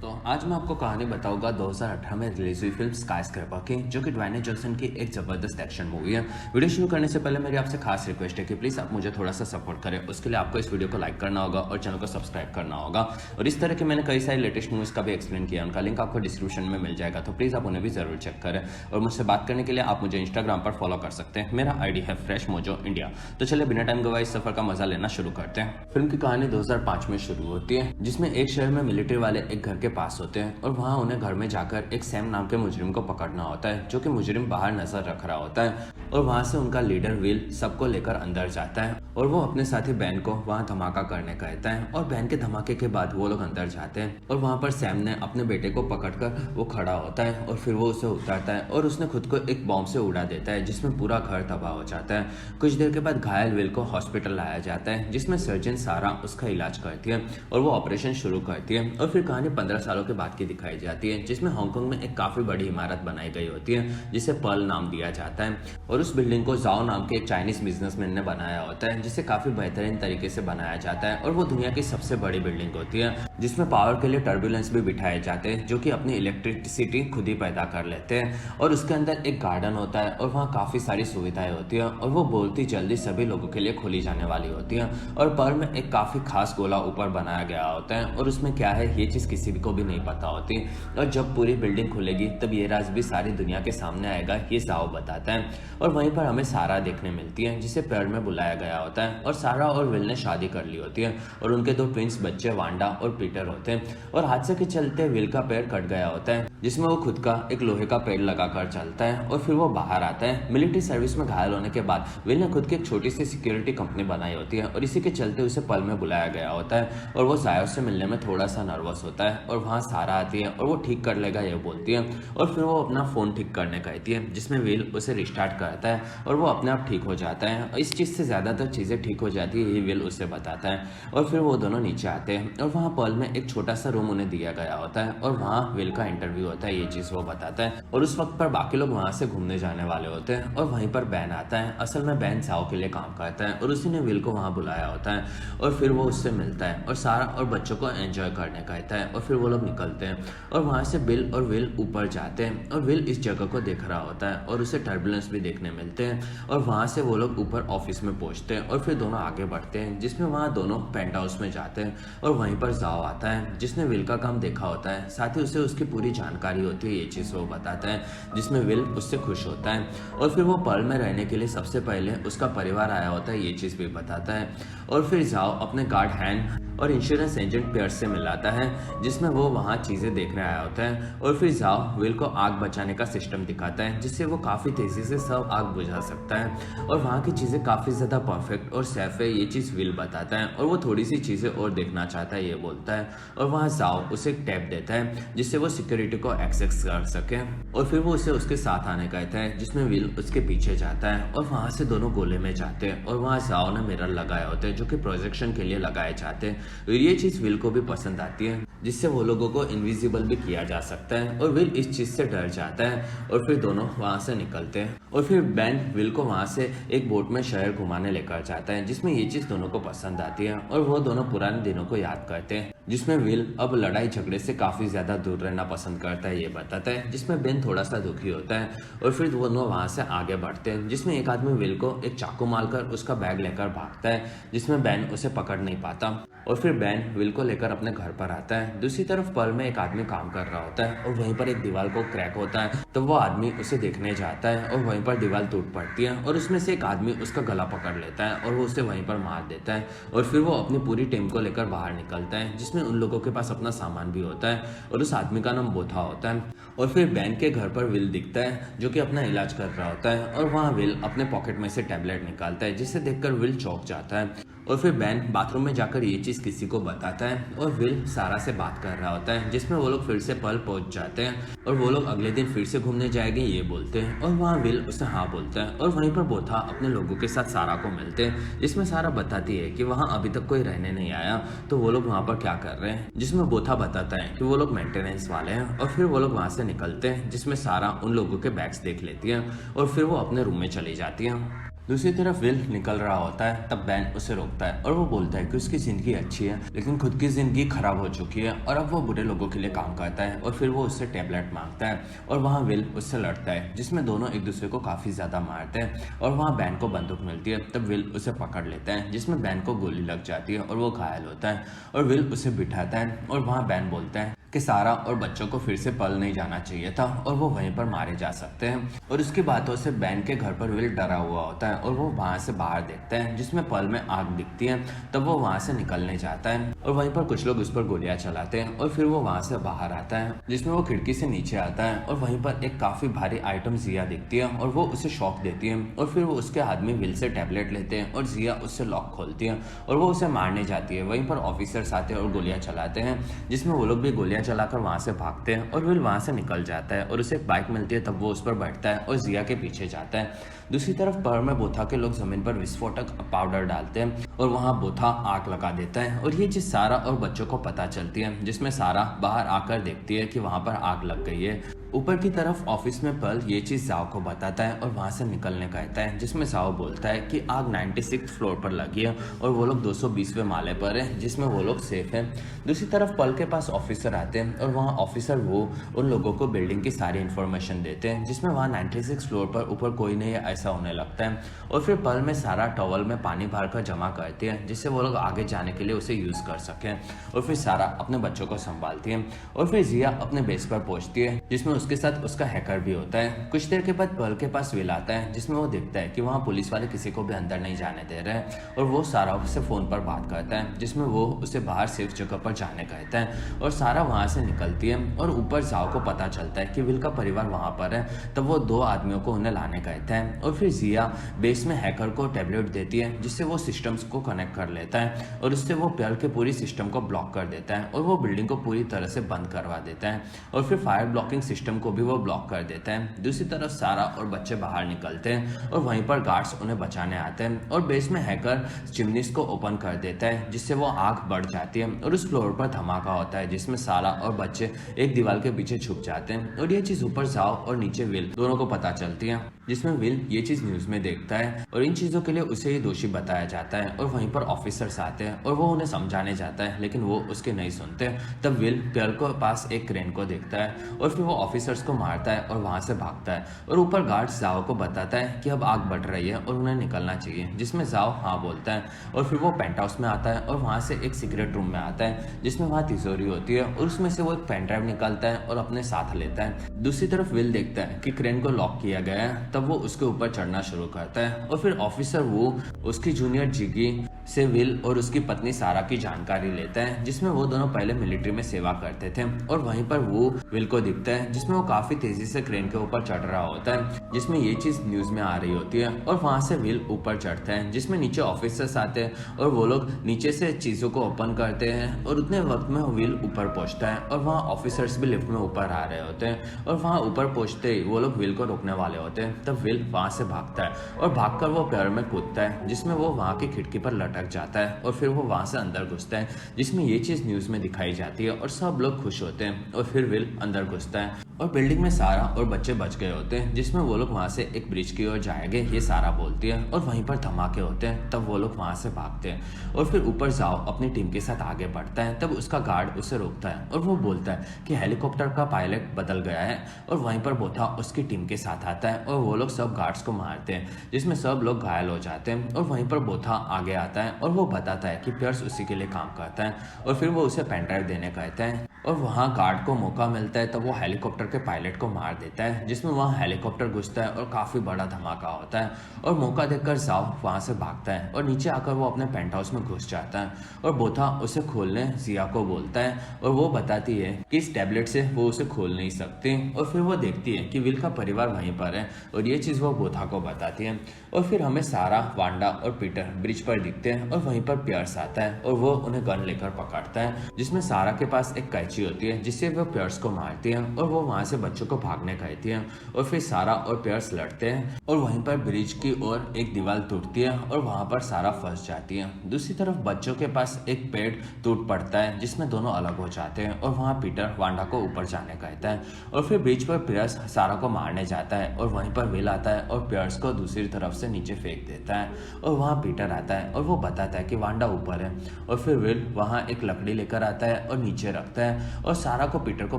दोस्तों, आज मैं आपको कहानी बताऊंगा 2018 में रिलीज हुई फिल्म स्काईस्क्रैपर की, जो कि ड्वाइने जॉनसन की एक जबरदस्त एक्शन मूवी है। वीडियो शुरू करने से पहले मेरी आपसे खास रिक्वेस्ट है कि प्लीज आप मुझे थोड़ा सा सपोर्ट करें। उसके लिए आपको इस वीडियो को लाइक करना होगा और चैनल को सब्सक्राइब करना होगा। और इस तरह के मैंने कई सारी लेटेस्ट मूवीज का भी एक्सप्लेन किया, उनका लिंक आपको डिस्क्रिप्शन में मिल जाएगा, तो प्लीज आप उन्हें भी जरूर चेक करें। और मुझसे बात करने के लिए आप मुझे इंस्टाग्राम पर फॉलो कर सकते हैं। मेरा आईडी है फ्रेश मोजो इंडिया। तो चलिए बिना टाइम गवाए इस सफर का मजा लेना शुरू करते हैं। फिल्म की कहानी 2005 में शुरू होती है, जिसमें एक शहर में मिलिट्री वाले एक घर के पास होते हैं और वहां उन्हें घर में जाकर एक सैम नाम के मुजरिम को पकड़ना होता है, जो कि मुजरिम बाहर नजर रख रहा होता है। और वहां से उनका लीडर विल सबको लेकर अंदर जाता है और वो अपने साथी बैन को वहां धमाका करने कहता है। और बैन के धमाके के बाद वो लोग अंदर जाते हैं और वहां पर सैम ने अपने बेटे को पकड़कर वो खड़ा होता है और फिर वो उसे उतारता है और उसने खुद को एक बॉम्ब से उड़ा देता है, जिसमें पूरा घर तबाह हो जाता है। कुछ देर के बाद घायल विल को हॉस्पिटल लाया जाता है, जिसमें सर्जन सारा उसका इलाज करती है और वो ऑपरेशन शुरू करती है। और फिर कहानी 15 सालों के बाद की दिखाई जाती है, जिसमें हांगकांग में एक काफी बड़ी इमारत बनाई गई होती है, जिसे पर्ल नाम दिया जाता है। और उस बिल्डिंग को जाओ नाम के एक चाइनीज बिजनेसमैन ने बनाया होता है, जिसे काफी बेहतरीन तरीके से बनाया जाता है। और वो दुनिया की सबसे बड़ी बिल्डिंग होती है, जिसमें पावर के लिए टर्बुलेंस भी बिठाए जाते हैं, जो कि अपनी इलेक्ट्रिसिटी खुद ही पैदा कर लेते हैं। और उसके अंदर एक गार्डन होता है और वहाँ काफी सारी सुविधाएं होती है और वो बोलती जल्दी सभी लोगों के लिए खोली जाने वाली होती है। और पर्ल में एक काफी खास गोला ऊपर बनाया गया होता है और उसमें क्या है ये चीज किसी को भी नहीं पता होती। और जब पूरी बिल्डिंग खुलेगी तब ये राज भी सारी दुनिया के सामने आएगा, ये जाओ बताता है। और वहीं पर हमें सारा देखने मिलती है, जिसे पर्ल में बुलाया गया होता है। और सारा और विल ने शादी कर ली होती है और उनके दो ट्विंस बच्चे वांडा और पीटर होते हैं। और हादसे के चलते विल का पैर कट गया होता है, जिसमें वो खुद का एक लोहे का पेड़ लगाकर चलता है और फिर वो बाहर आता है। मिलिट्री सर्विस में घायल होने के बाद विल ने खुद की एक छोटी सी सिक्योरिटी कंपनी बनाई होती है और इसी के चलते उसे पर्ल में बुलाया गया होता है। और वो जायो से मिलने में थोड़ा सा नर्वस होता है और वहाँ सारा आती है और वो ठीक कर लेगा ये बोलती है। और फिर वो अपना फोन ठीक करने कहती है, जिसमें विल उसे रिस्टार्ट करता है और वो अपने आप ठीक हो जाता है। और इस चीज से ज्यादातर चीजें ठीक हो जाती है, ये विल उसे बताता है। और फिर वो दोनों नीचे आते हैं और वहाँ पर्ल में एक छोटा सा रूम उन्हें दिया गया होता है और वहाँ विल का इंटरव्यू होता है, ये चीज वो बताता है। और उस वक्त पर बाकी लोग वहां से घूमने जाने वाले होते हैं और वहीं पर बैन आता है। असल में बैन जाओ के लिए काम करता है और उसी ने विल को वहां बुलाया होता है। और फिर वो उससे मिलता है और सारा और बच्चों को एंजॉय करने कहता है। और फिर वो लोग निकलते हैं और वहां से बिल और विल ऊपर जाते हैं और विल इस जगह को देख रहा होता है और उसे टर्बुलेंस भी देखने मिलते हैं। और वहां से वो लोग ऊपर ऑफिस में पहुंचते हैं और फिर दोनों आगे बढ़ते हैं, जिसमें वहां दोनों पेंट हाउस में जाते हैं। और वहीं पर जाओ आता है, जिसने विल का काम देखा होता है, साथ ही उसे उसकी पूरी जानकारी होती है, ये चीज वो बताता है, जिसमें विल उससे खुश होता है। और फिर वो पर्ल में रहने के लिए सबसे पहले उसका परिवार आया होता है, ये चीज भी बताता है। और फिर जाओ अपने गार्ड हैंड और इंश्योरेंस एजेंट पियर्स से मिलाता है, जिसमें वो वहाँ चीजें देखने आया होता है। और फिर जाओ विल को आग बचाने का सिस्टम दिखाता है, जिससे वो काफी तेजी से सब आग बुझा सकता है। और वहाँ की चीजें काफी ज्यादा परफेक्ट और सेफ है, ये चीज विल बताता है। और वो थोड़ी सी चीजें और देखना चाहता है, ये बोलता है। और वहाँ जाओ उसे एक टैब देता है, जिससे वो सिक्योरिटी को एक्सेस कर सके। और फिर वो उसे उसके साथ आने कहता है, जिसमें विल उसके पीछे जाता है और वहां से दोनों गोले में जाते हैं। और वहां जाओ ने मिरर लगाए होते हैं, जो कि प्रोजेक्शन के लिए लगाए जाते हैं। और ये चीज विल को भी पसंद आती है, जिससे वो लोगों को इनविजिबल भी किया जा सकता है। और विल इस चीज से डर जाता है और फिर दोनों वहां से निकलते हैं। और फिर बैन विल को वहां से एक बोट में शहर घुमाने लेकर जाता है, जिसमें ये चीज दोनों को पसंद आती है। और वो दोनों पुराने दिनों को याद करते हैं, जिसमें विल अब लड़ाई झगड़े से काफी ज्यादा दूर रहना पसंद करता है, ये बताता है, जिसमें बेन थोड़ा सा दुखी होता है। और फिर दोनों वहां से आगे बढ़ते हैं, जिसमें एक आदमी विल को एक चाकू मारकर उसका बैग लेकर भागता है, जिसमें बैन उसे पकड़ नहीं पाता। और फिर बैन विल को लेकर अपने घर पर आता है। दूसरी तरफ पर्ल में एक आदमी काम कर रहा होता है और वहीं पर एक दीवार को क्रैक होता है, तो वो आदमी उसे देखने जाता है और वहीं पर दीवार टूट पड़ती है और उसमें से एक आदमी उसका गला पकड़ लेता है और वो उसे वहीं पर मार देता है। और फिर वो अपनी पूरी टीम को लेकर बाहर निकलता है, जिसमें उन लोगों के पास अपना सामान भी होता है और उस आदमी का नाम बोथा होता है। और फिर बैन के घर पर विल दिखता है, जो कि अपना इलाज कर रहा होता है। और वहाँ विल अपने पॉकेट में से टैबलेट निकालता है, जिसे देखकर विल चौंक जाता है। और फिर बैन बाथरूम में जाकर ये चीज किसी को बताता है और विल सारा से बात कर रहा होता है, जिसमें वो लोग फिर से पर्ल पहुंच जाते हैं और वो लोग अगले दिन फिर से घूमने जाएंगे, ये बोलते हैं। और वहाँ विल उसे हाँ बोलता है और वहीं पर बोथा अपने लोगों के साथ सारा को मिलते हैं, जिसमें सारा बताती है कि वहाँ अभी तक कोई रहने नहीं आया, तो वो लोग वहाँ पर क्या कर रहे हैं। जिसमें बोथा बताता है कि वो लोग मेंटेनेंस वाले हैं। और फिर वो लोग वहाँ से निकलते हैं, जिसमें सारा उन लोगों के बैग्स देख लेती है और फिर वो अपने रूम में चली जाती है। दूसरी तरफ विल निकल रहा होता है, तब बैन उसे रोकता है और वो बोलता है कि उसकी जिंदगी अच्छी है लेकिन खुद की जिंदगी खराब हो चुकी है और अब वो बुरे लोगों के लिए काम करता है। और फिर वो उससे टैबलेट मांगता है और वहाँ विल उससे लड़ता है, जिसमें दोनों एक दूसरे को काफी ज्यादा मारते हैं और वहाँ बैन को बंदूक मिलती है। तब विल उसे पकड़ लेता है, जिसमें बैन को गोली लग जाती है और वो घायल होता है और विल उसे बिठाता है और वहाँ बैन बोलता है कि सारा और बच्चों को फिर से पल नहीं जाना चाहिए था और वो वहीं पर मारे जा सकते हैं। और उसकी बातों से बैन के घर पर विल डरा हुआ होता है और वो वहां से बाहर देखता है, जिसमें पल में आग दिखती है। तब वो वहां से निकलने जाता है और वहीं पर कुछ लोग उस पर गोलियां चलाते हैं और फिर वो वहां से बाहर आता है, जिसमें वो खिड़की से नीचे आता है और वहीं पर एक काफी भारी आइटम जिया दिखती है और वो उसे शॉक देती है। और फिर वो उसके हाथ में विल से टैबलेट लेते हैं और जिया उससे लॉक खोलती है और वो उसे मारने जाती है। वहीं पर ऑफिसर्स आते हैं और गोलियां चलाते हैं, जिसमें वो लोग भी गोलियां चलाकर वहां से भागते हैं और विल वहां से निकल जाता है और उसे एक बाइक मिलती है। तब वो उस पर बैठता है और जिया के पीछे जाता है। दूसरी तरफ पर में बोथा के लोग जमीन पर विस्फोटक पाउडर डालते हैं और वहां बोथा आग लगा देता है और ये चीज सारा और बच्चों को पता चलती है, जिसमें सारा बाहर आकर देखती है कि वहां पर आग लग गई है। ऊपर की तरफ ऑफिस में पल ये चीज जाओ को बताता है और वहां से निकलने कहता है, जिसमें जाओ बोलता है कि आग 96 फ्लोर पर लगी है और वो लोग 220वें माले पर है, जिसमें वो लोग सेफ हैं। दूसरी तरफ पल के पास ऑफिसर आते हैं और वहाँ ऑफिसर वो उन लोगों को बिल्डिंग की सारी इन्फॉर्मेशन देते हैं, जिसमें वहाँ 96 फ्लोर पर ऊपर कोई नहीं है ऐसा होने लगता है। और फिर पल में सारा टॉवल में पानी भरकर जमा करती है, जिससे वो लोग आगे जाने के लिए उसे यूज कर सकें। और फिर सारा अपने बच्चों को संभालती है और फिर जिया अपने बेस पर पहुंचती है, जिसमें उसके साथ उसका हैकर भी होता है। कुछ देर के बाद पल के पास विल आता है, जिसमें वो देखता है कि वहाँ पुलिस वाले किसी को भी अंदर नहीं जाने दे रहे हैं और वो सारा से फोन पर बात करता है, जिसमें वो उसे बाहर सेफ जगह पर जाने कहता है और सारा वहां से निकलती है। और ऊपर जाओ को पता चलता है कि विल का परिवार वहां पर है, तब वो 2 आदमियों को उन्हें लाने कहता है और फिर जिया बेस में हैकर को टैबलेट देती है, जिससे वो सिस्टम्स को कनेक्ट कर लेता है और उससे वो पल के पूरी सिस्टम को ब्लॉक कर देता है और वो बिल्डिंग को पूरी तरह से बंद करवा देता है और फिर फायर ब्लॉकिंग सिस्टम को भी वो ब्लॉक कर देता है। दूसरी तरफ सारा और बच्चे बाहर निकलते हैं और वहीं पर गार्ड्स उन्हें बचाने आते हैं और बेस में हैकर चिमनीज को ओपन कर देता है, जिससे वो आग बढ़ जाती है और उस फ्लोर पर धमाका होता है, जिसमें सारा और बच्चे एक दीवार के पीछे छुप जाते हैं। और ये चीज ऊपर जाओ और नीचे विल दोनों को पता चलती है, जिसमें विल ये चीज न्यूज में देखता है और इन चीजों के लिए उसे ही दोषी बताया जाता है। और वहीं पर ऑफिसर्स आते हैं और वो उन्हें समझाने जाता है, लेकिन वो उसके नहीं सुनते। तब विल पेयर को पास एक क्रेन को देखता है और फिर वो ऑफिसर्स को मारता है और वहां से भागता है। और ऊपर गार्ड्स जाओ को बताता है कि अब आग बढ़ रही है और उन्हें निकलना चाहिए, जिसमें जाओ हाँ बोलता है। और फिर वो पेंट हाउस में आता है और वहां से एक सीक्रेट रूम में आता है, जिसमें वहां तिजोरी होती है और उसमें से वो एक पेन ड्राइव निकालता है और अपने साथ लेता है। दूसरी तरफ विल देखता है कि क्रेन को लॉक किया गया है, तब वो उसके ऊपर चढ़ना शुरू करता है और फिर ऑफिसर वो उसकी जूनियर जिगी से विल और उसकी पत्नी सारा की जानकारी लेता है, जिसमें वो दोनों पहले मिलिट्री में सेवा करते थे। और वहीं पर वो विल को दिखता है, जिसमें वो काफी तेजी से क्रेन के ऊपर चढ़ रहा होता है, जिसमें ये चीज न्यूज में आ रही होती है। और वहां से विल ऊपर चढ़ता है, जिसमें नीचे ऑफिसर्स आते हैं और वो लोग नीचे से चीजों को ओपन करते हैं और उतने वक्त में विल ऊपर पहुंचता है और वहाँ ऑफिसर्स भी लिफ्ट में ऊपर आ रहे होते हैं। और वहाँ ऊपर पहुंचते ही वो लोग विल को रोकने वाले होते हैं, तब विल वहां से भागता है और भागकर वो पेड़ में कूदता है, जिसमें वो वहां की खिड़की पर लटक जाता है और फिर वो वहां से अंदर घुसता है, जिसमें ये चीज न्यूज में दिखाई जाती है और सब लोग खुश होते हैं। और फिर विल अंदर घुसता है और बिल्डिंग में सारा और बच्चे बच गए होते हैं, जिसमें वो लोग वहां से एक ब्रिज की ओर जाएंगे, ये सारा बोलती है। और वहीं पर धमाके होते हैं, तब वो लोग वहां से भागते हैं और फिर ऊपर जाओ अपनी टीम के साथ आगे बढ़ता है। तब उसका गार्ड उसे रोकता है और वो बोलता है कि हेलीकॉप्टर का पायलट बदल गया है। और वहीं पर बोथा उसकी टीम के साथ आता है और वो लोग सब गार्ड्स को मारते हैं, जिसमें सब लोग घायल हो जाते हैं। और वहीं पर बोथा आगे आता है और वो बताता है कि पियर्स उसी के लिए काम करता है और फिर वो उसे पेन ड्राइव देने कहता है। और वहाँ गार्ड को मौका मिलता है, तब वो हेलीकॉप्टर के पायलट को मार देता है, जिसमें वहाँ हेलीकॉप्टर घुसता है और काफी बड़ा धमाका होता है। और मौका देखकर जाओ वहां से भागता है और नीचे आकर वो अपने पेंट हाउस में घुस जाता है और बोथा उसे खोलने जिया को बोलता है और वो बताती है कि इस टैबलेट से वो उसे खोल नहीं सकती। और फिर वो देखती है कि विल का परिवार वहीं पर है और ये चीज वो बोथा को बताती है। और फिर हमें सारा, वांडा और पीटर ब्रिज पर दिखते हैं और वहीं पर पियर्स आता है और वो उन्हें गन लेकर पकड़ता है, जिसमें सारा के पास एक कैंची होती है, जिससे वो पियर्स को मारती है और वो वहाँ से बच्चों को भागने कहती है और फिर सारा और पियर्स लड़ते हैं और वहीं पर ब्रिज की ओर एक दीवार टूटती है और वहाँ पर सारा फंस जाती है। दूसरी तरफ बच्चों के पास एक पेड़ टूट पड़ता है जिसमें दोनों अलग हो जाते हैं और वहाँ पीटर वांडा को ऊपर जाने कहता है और फिर ब्रिज पर पियर्स सारा को मारने जाता है और वहीं पर विल आता है और पियर्स को दूसरी तरफ से नीचे फेंक देता है और वहाँ पीटर आता है और वो बताता है कि वांडा ऊपर है और फिर विल वहाँ एक लकड़ी लेकर आता है और नीचे रखता है और सारा को पीटर को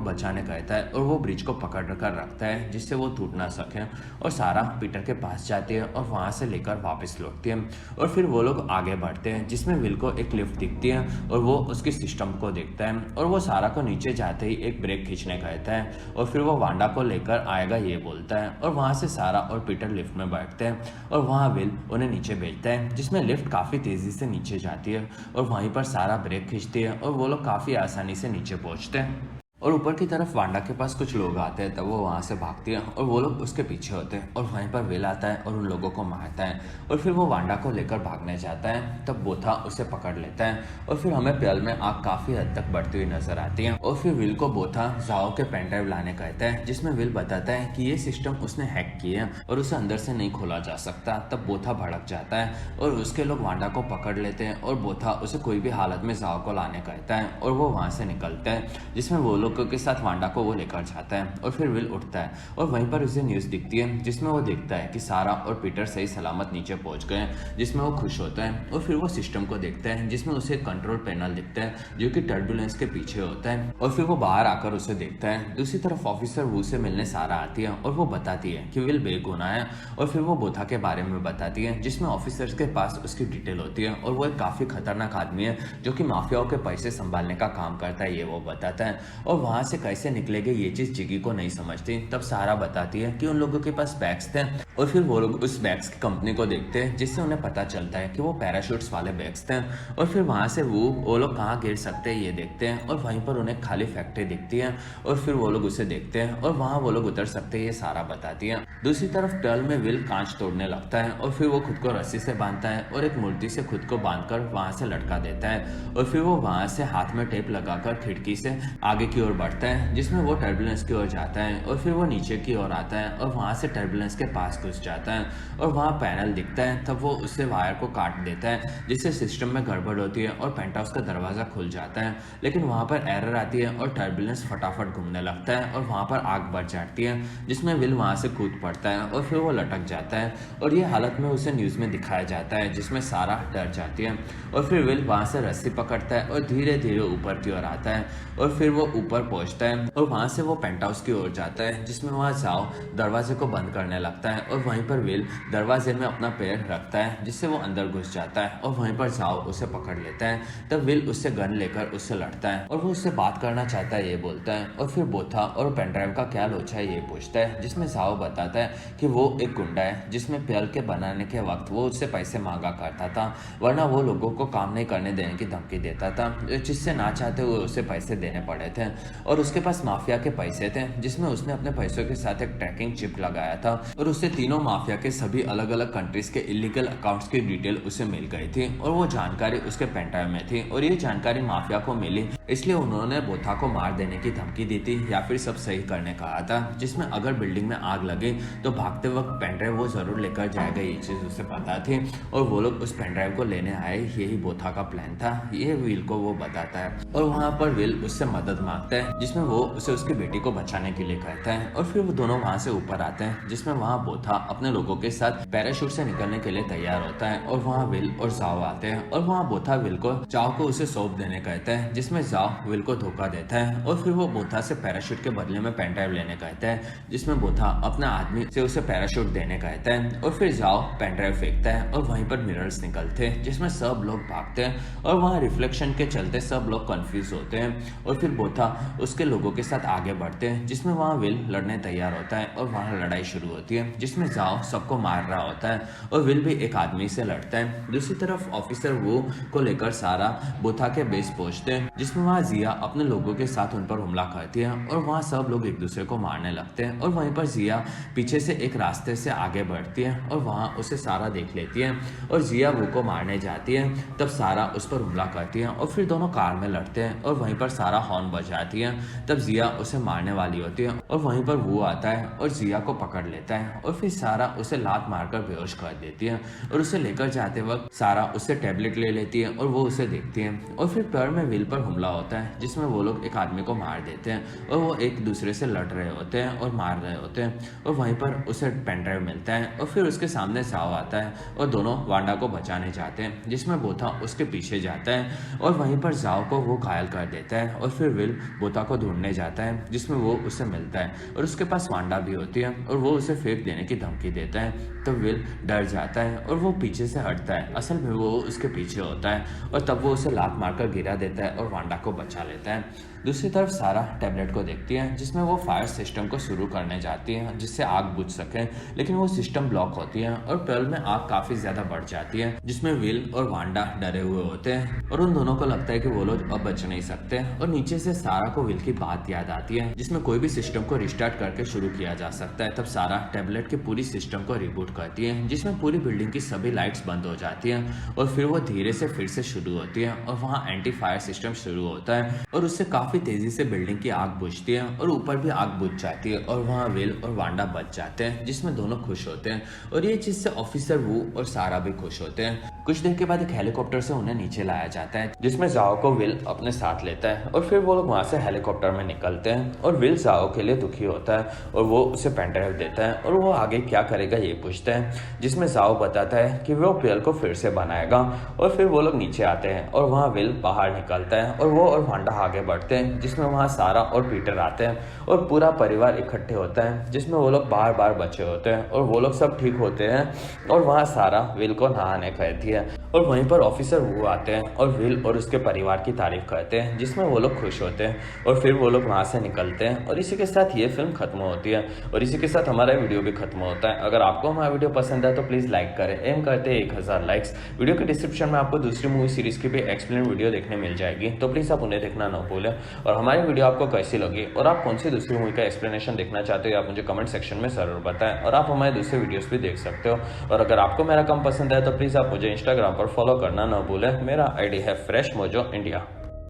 बचाने कहता है और वो ब्रिज को पकड़ कर रखता है जिससे वो टूट ना सके और सारा पीटर के पास जाती है और वहाँ से लेकर वापस लौटती है और फिर वो लोग आगे बढ़ते हैं जिसमें विल को एक लिफ्ट दिखती है और वो उसकी सिस्टम को देखता है और वो सारा को नीचे जाते ही एक ब्रेक खींचने कहता है और फिर वो वांडा को लेकर आएगा ये बोलता है और वहाँ से सारा और पीटर लिफ्ट में बैठते हैं और वहाँ विल उन्हें नीचे भेजता है जिसमें लिफ्ट काफ़ी तेज़ी से नीचे जाती है और वहीं पर सारा ब्रेक खींचती है और वो लोग काफ़ी आसानी से नीचे पहुँचते हैं और ऊपर की तरफ वांडा के पास कुछ लोग आते हैं तब वो वहाँ से भागती है और वो लोग उसके पीछे होते हैं और वहीं पर विल आता है और उन लोगों को मारता है और फिर वो वांडा को लेकर भागने जाता है तब बोथा उसे पकड़ लेता है और फिर हमें प्याल में आग काफ़ी हद तक बढ़ती हुई नजर आती है और फिर विल को बोथा जाओ के पेन ड्राइव लाने कहता है जिसमें विल बताता है कि ये सिस्टम उसने हैक किए है और उसे अंदर से नहीं खोला जा सकता। तब बोथा भड़क जाता है और उसके लोग वांडा को पकड़ लेते हैं और बोथा उसे कोई भी हालत में जाओ को लाने कहता है और वो वहाँ से निकलता है जिसमें वो लोग के साथ वांडा को वो लेकर जाता है और फिर विल उठता है और वहीं पर उसे न्यूज़ दिखती है जिसमें वो देखता है कि सारा और पीटर सही सलामत नीचे पहुंच गए हैं जिसमें वो खुश होता है और फिर वो सिस्टम को देखता है जिसमें उसे एक कंट्रोल पैनल दिखता है जो कि टर्बुलेंस के पीछे होता है और फिर वो बाहर आकर उसे देखता है। दूसरी तरफ ऑफिसर वू से मिलने सारा आती है और वो बताती है कि विल बेगुनाह है और फिर वो बोथा के बारे में बताती है जिसमें ऑफिसर्स के पास उसकी डिटेल होती है और वो एक काफ़ी खतरनाक आदमी है जो कि माफियाओं के पैसे संभालने का काम करता है ये वो बताता है और वहाँ से कैसे निकलेंगे ये चीज जिगी को नहीं समझती। तब सारा बताती है कि उन लोगों के पास बैग्स थे और फिर वो लोग उस बैग्स की कंपनी को देखते हैं जिससे उन्हें पता चलता है कि वो पैराशूट्स वाले बैग्स थे और फिर वहां से वो लोग कहाँ गिर सकते हैं ये देखते हैं और वहीं पर उन्हें खाली फैक्ट्री दिखती है और फिर वो लोग उसे देखते हैं और वहाँ वो लोग उतर सकते हैं ये सारा बताती है। दूसरी तरफ टर्ल में विल कांच तोड़ने लगता है और फिर वो खुद को रस्सी से बांधता है और एक मूर्ति से खुद को बांधकर वहां से लटका देता है और फिर वो वहां से हाथ में टेप लगाकर खिड़की से आगे की ओर बढ़ता है जिसमें वो टर्बुलेंस की ओर जाता है और फिर वो नीचे की ओर आता है और वहां से टर्बुलेंस के पास घुस जाता है और वहां पैनल दिखता है। तब वो उससे वायर को काट देता है जिससे सिस्टम में गड़बड़ होती है और पेंटहाउस का दरवाजा खुल जाता है लेकिन वहां पर एरर आती है और टर्बुलेंस फटाफट घूमने लगता है और वहां पर आग बढ़ जाती है जिसमें विल वहां से कूद पड़ता है और फिर वो लटक जाता है और ये हालत में उसे न्यूज में दिखाया जाता है जिसमें सारा डर जाती है और फिर विल वहां से रस्सी पकड़ता है और धीरे धीरे ऊपर की ओर आता है और फिर वो ऊपर पहुंचता है और वहां से वो पेंटहाउस की ओर जाता है जिसमें वहां जाओ दरवाजे को बंद करने लगता है और वहीं पर विल दरवाजे में अपना पैर रखता है जिससे वो अंदर घुस जाता है और वहीं पर जाओ उसे पकड़ लेता है। तब विल उससे गन लेकर उससे लड़ता है और वो उससे बात करना चाहता है ये बोलता है और फिर बोथा और पेनड्राइव का क्या लोचा है ये पूछता है जिसमें जाओ बताता है कि वो एक गुंडा है जिसमें प्याल के बनाने के वक्त वो उससे पैसे मांगा करता था वरना वो लोगों को काम नहीं करने देने की धमकी देता था जिससे ना चाहते हुए उसे पैसे देने पड़े थे और उसके पास माफिया के पैसे थे जिसमें उसने अपने पैसों के साथ एक ट्रैकिंग चिप लगाया था और उससे तीनों माफिया के सभी अलग अलग कंट्रीज के इलीगल अकाउंट्स की डिटेल उसे मिल गई थी और वो जानकारी उसके पेंटाइव में थी और ये जानकारी माफिया को मिली इसलिए उन्होंने बोथा को मार देने की धमकी दी थी या फिर सब सही करने कहा था जिसमें अगर बिल्डिंग में आग लगे तो भागते वक्त पेनड्राइव वो जरूर लेकर जाएगा ये चीज उसे पता थी और वो लोग उस पेनड्राइव को लेने आए यही बोथा का प्लान था ये विल को वो बताता है और वहाँ पर विल उससे मदद मांगता है जिसमें वो उसे उसकी बेटी को बचाने के लिए कहता है और फिर वो दोनों वहाँ से ऊपर आते हैं जिसमें वहाँ बोथा अपने लोगों के साथ पैराशूट से निकलने के लिए तैयार होता है और वहाँ विल और जाओ आते हैं और वहाँ बोथा विल को जाओ को उसे सौंप देने कहता है जिसमें जाओ विल को धोखा देता है और फिर वो बोथा से पैराशूट के बदले में पेनड्राइव लेने कहता है जिसमें बोथा अपने आदमी से उसे पैराशूट देने कहता है और फिर जाओ पेनड्राइव फेंकता है और वहीं पर मिरर्स निकलते हैं जिसमें सब लोग भागते हैं और वहाँ रिफ्लेक्शन के चलते सब लोग कंफ्यूज होते हैं और फिर बोथा उसके लोगों के साथ आगे बढ़ते हैं जिसमें वहाँ विल लड़ने तैयार होता है और वहाँ लड़ाई शुरू होती है जिसमें जाओ सबको मार रहा होता है और विल भी एक आदमी से लड़ता है। दूसरी तरफ ऑफिसर वो को लेकर सारा बोथा के बेस पहुंचते हैं जिसमें वहाँ जिया अपने लोगों के साथ उन पर हमला करती है और वहाँ सब लोग एक दूसरे को मारने लगते हैं और वहीं पर जिया पीछे से एक रास्ते से आगे बढ़ती है और वहाँ उसे सारा देख लेती है और जिया वो को मारने जाती है। तब सारा उस पर हमला करती है और फिर दोनों कार में लड़ते हैं और वहीं पर सारा हॉर्न बजाती जाती है। तब जिया उसे मारने वाली होती है और वहीं पर वो आता है और जिया को पकड़ लेता है और फिर सारा उसे लात मारकर बेहोश कर देती है। और उसे लेकर जाते वक्त सारा उससे टैबलेट ले लेती है और वो उसे देखती है। और फिर पेड़ में विल पर हमला होता है जिसमें वो लोग एक आदमी को मार देते हैं और वो एक दूसरे से लड़ रहे होते हैं और मार रहे होते हैं। और वहीं पर उसे पेन ड्राइव मिलता है और फिर उसके सामने जाओ आता है और दोनों वांडा को बचाने जाते हैं, जिसमें बोथा उसके पीछे जाता है और वहीं पर जाओ को वो घायल कर देता है। और फिर विल बोथा को ढूंढने जाता है जिसमें वो उसे मिलता है और उसके पास वांडा भी होती है और वो उसे फेंक देने की धमकी देता है। तो विल डर जाता है और वो पीछे से हटता है, असल में वो उसके पीछे होता है और तब वो उसे लात मारकर गिरा देता है और वांडा को बचा लेता है। दूसरी तरफ सारा टैबलेट को देखती है जिसमें वो फायर सिस्टम को शुरू करने जाती है जिससे आग बुझ सके, लेकिन वो सिस्टम ब्लॉक होती है और पेल में आग काफी ज्यादा बढ़ जाती है, जिसमें विल और वांडा डरे हुए होते हैं और उन दोनों को लगता है कि वो लोग अब बच नहीं सकते। और नीचे से सारा को विल की बात याद आती है जिसमें कोई भी सिस्टम को रिस्टार्ट करके शुरू किया जा सकता है। तब सारा टैबलेट की पूरी सिस्टम को रिबूट करती है जिसमें पूरी बिल्डिंग की सभी लाइट्स बंद हो जाती हैं और फिर वो धीरे से फिर से शुरू होती है और वहाँ एंटी फायर सिस्टम शुरू होता है और उससे काफी तेजी से बिल्डिंग की आग बुझती है और ऊपर भी आग बुझ जाती है और वहाँ विल और वांडा बच जाते हैं, जिसमें दोनों खुश होते हैं और ये चीज से ऑफिसर वू और सारा भी खुश होते हैं। कुछ देर के बाद एक हेलीकॉप्टर से उन्हें नीचे लाया जाता है जिसमें जाओ को विल अपने साथ लेता है और फिर वो लोग वहां से हेलीकॉप्टर में निकलते हैं और विल जाओ के लिए दुखी होता है और वो उसे पेन ड्राइव देता है और वो आगे क्या करेगा ये पूछता है, जिसमें जाओ बताता है कि वो पेल को फिर से बनाएगा। और फिर वो लोग नीचे आते हैं और वहाँ विल बाहर निकलता है और वो और वांडा आगे बढ़ते हैं जिसमें वहाँ सारा और पीटर आते हैं और पूरा परिवार इकट्ठे होता है जिसमें वो लोग बार बार बचे होते हैं और वो लोग सब ठीक होते हैं और वहाँ सारा विल को नहाने कहती है और वहीं पर ऑफिसर वो आते हैं और विल और उसके परिवार की तारीफ करते हैं जिसमें वो लोग खुश होते हैं और फिर वो लोग वहाँ से निकलते हैं और इसी के साथ ये फिल्म खत्म होती है और इसी के साथ हमारा वीडियो भी खत्म होता है। अगर आपको हमारा वीडियो पसंद है तो प्लीज़ लाइक करें, एम करते हैं 1000 लाइक्स। वीडियो के डिस्क्रिप्शन में आपको दूसरी मूवी सीरीज की भी एक्सप्लेन वीडियो देखने मिल जाएगी, तो प्लीज़ आप उन्हें देखना ना भूलें। और हमारी वीडियो आपको कैसी लगी और आप कौन सी दूसरी मूवी का एक्सप्लेनेशन देखना चाहते हो आप मुझे कमेंट सेक्शन में जरूर बताएं और आप हमारे दूसरे वीडियोस भी देख सकते हो। और अगर आपको मेरा काम पसंद है तो प्लीज़ आप मुझे इंस्टाग्राम पर फॉलो करना ना भूलें। मेरा आईडी है फ्रेश मोजो इंडिया।